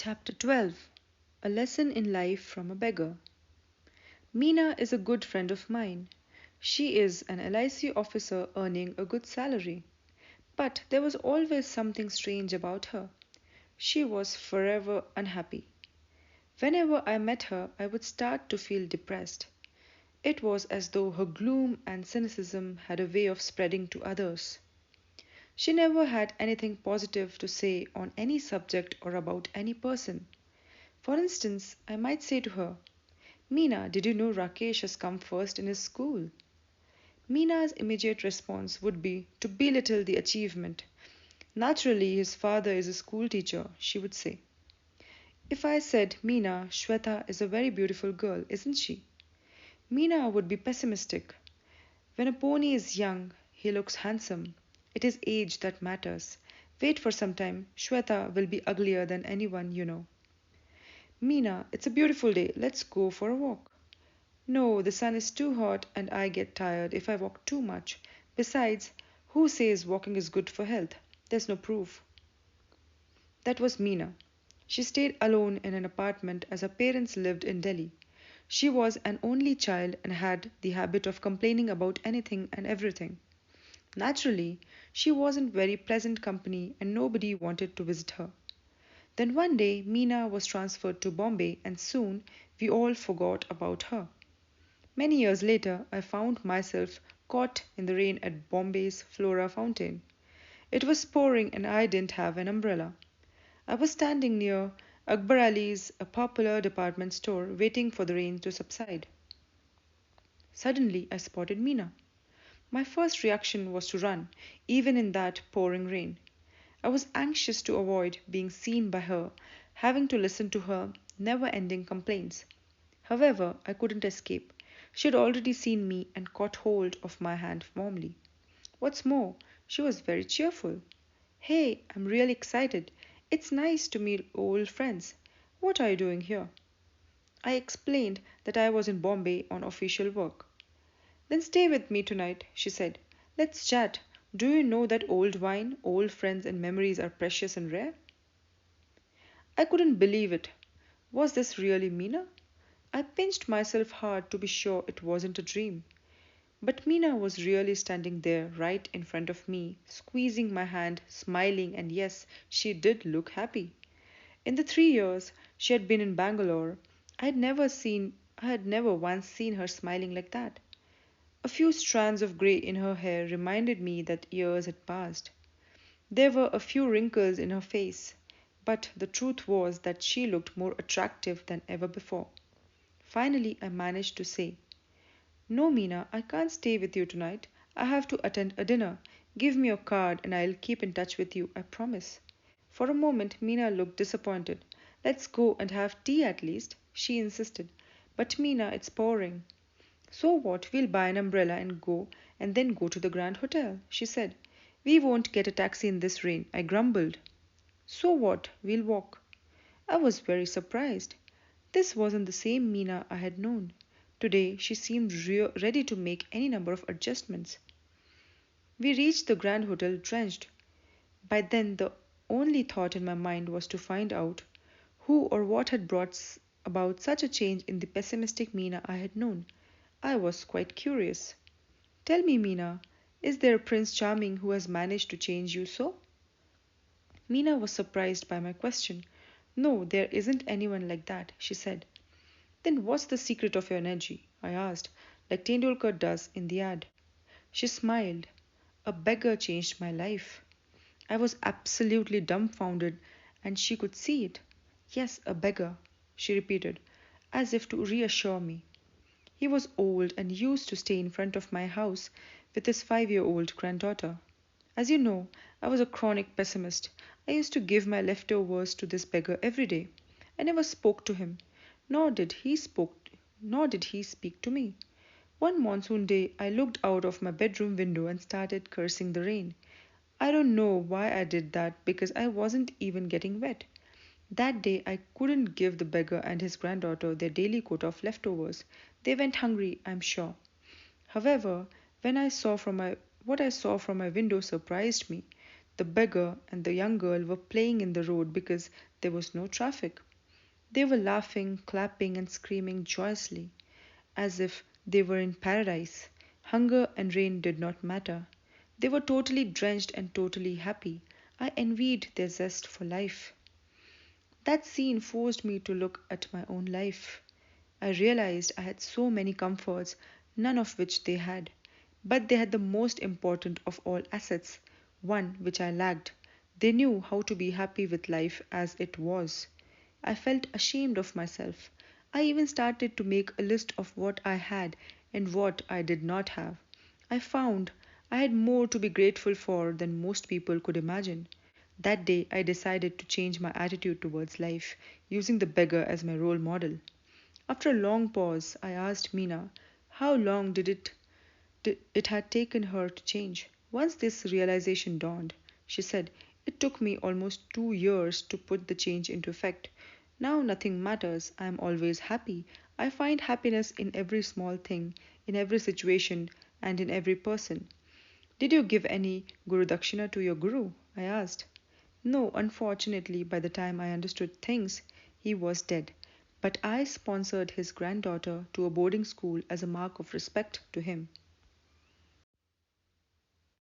Chapter 12. A Lesson in Life from a Beggar. Mina is a good friend of mine. She is an LIC officer earning a good salary. But there was always something strange about her. She was forever unhappy. Whenever I met her, I would start to feel depressed. It was as though her gloom and cynicism had a way of spreading to others. She never had anything positive to say on any subject or about any person. For instance, I might say to her, Meena, did you know Rakesh has come first in his school? Meena's immediate response would be to belittle the achievement. Naturally, his father is a school teacher, she would say. If I said, Meena, Shweta is a very beautiful girl, isn't she? Meena would be pessimistic. When a pony is young, he looks handsome. It is age that matters. Wait for some time, Shweta will be uglier than anyone you know. Meena, it's a beautiful day. Let's go for a walk. No, the sun is too hot and I get tired if I walk too much. Besides, who says walking is good for health? There's no proof. That was Meena. She stayed alone in an apartment as her parents lived in Delhi. She was an only child and had the habit of complaining about anything and everything. Naturally, she wasn't very pleasant company and nobody wanted to visit her. Then one day Meena was transferred to Bombay and soon we all forgot about her. Many years later, I found myself caught in the rain at Bombay's Flora Fountain. It was pouring and I didn't have an umbrella. I was standing near Akbar Ali's, a popular department store, waiting for the rain to subside. Suddenly, I spotted Meena. My first reaction was to run, even in that pouring rain. I was anxious to avoid being seen by her, having to listen to her never ending complaints. However, I couldn't escape. She had already seen me and caught hold of my hand warmly. What's more, she was very cheerful. Hey, I'm really excited. It's nice to meet old friends. What are you doing here? I explained that I was in Bombay on official work. Then stay with me tonight, she said. Let's chat. Do you know that old wine, old friends, and memories are precious and rare? I couldn't believe it. Was this really Meena? I pinched myself hard to be sure it wasn't a dream. But Meena was really standing there right in front of me, squeezing my hand, smiling, and yes, she did look happy. In the 3 years she had been in Bangalore, I had never once seen her smiling like that. A few strands of grey in her hair reminded me that years had passed. There were a few wrinkles in her face, but the truth was that she looked more attractive than ever before. Finally, I managed to say, No, Meena, I can't stay with you tonight. I have to attend a dinner. Give me your card and I'll keep in touch with you, I promise. For a moment, Meena looked disappointed. Let's go and have tea at least, she insisted. But Meena, it's pouring. So what? We'll buy an umbrella and go, and then go to the Grand Hotel, she said. We won't get a taxi in this rain, I grumbled. So what? We'll walk. I was very surprised. This wasn't the same Meena I had known. Today she seemed ready to make any number of adjustments. We reached the Grand Hotel drenched. By then, the only thought in my mind was to find out who or what had brought about such a change in the pessimistic Meena I had known. I was quite curious. Tell me, Meena, is there a Prince Charming who has managed to change you so? Meena was surprised by my question. No, there isn't anyone like that, she said. Then what's the secret of your energy? I asked, like Tendulkar does in the ad. She smiled. A beggar changed my life. I was absolutely dumbfounded, and she could see it. Yes, a beggar, she repeated, as if to reassure me. He was old and used to stay in front of my house with his 5-year-old granddaughter. As you know, I was a chronic pessimist. I used to give my leftovers to this beggar every day. I never spoke to him, nor did he spoke nor did he speak to me. One monsoon day I looked out of my bedroom window and started cursing the rain. I don't know why I did that because I wasn't even getting wet. That day I couldn't give the beggar and his granddaughter their daily quota of leftovers. They went hungry, I'm sure. However, when I saw from my what I saw from my window surprised me. The beggar and the young girl were playing in the road because there was no traffic. They were laughing, clapping, and screaming joyously, as if they were in paradise. Hunger and rain did not matter. They were totally drenched and totally happy. I envied their zest for life. That scene forced me to look at my own life. I realized I had so many comforts, none of which they had. But they had the most important of all assets, one which I lacked. They knew how to be happy with life as it was. I felt ashamed of myself. I even started to make a list of what I had and what I did not have. I found I had more to be grateful for than most people could imagine. That day, I decided to change my attitude towards life, using the beggar as my role model. After a long pause, I asked Mina how long it had taken her to change. Once this realization dawned, she said, "It took me almost 2 years to put the change into effect. Now nothing matters. I am always happy. I find happiness in every small thing, in every situation, and in every person." "Did you give any Guru Dakshina to your Guru?" I asked. "No, unfortunately, by the time I understood things, he was dead. But I sponsored his granddaughter to a boarding school as a mark of respect to him."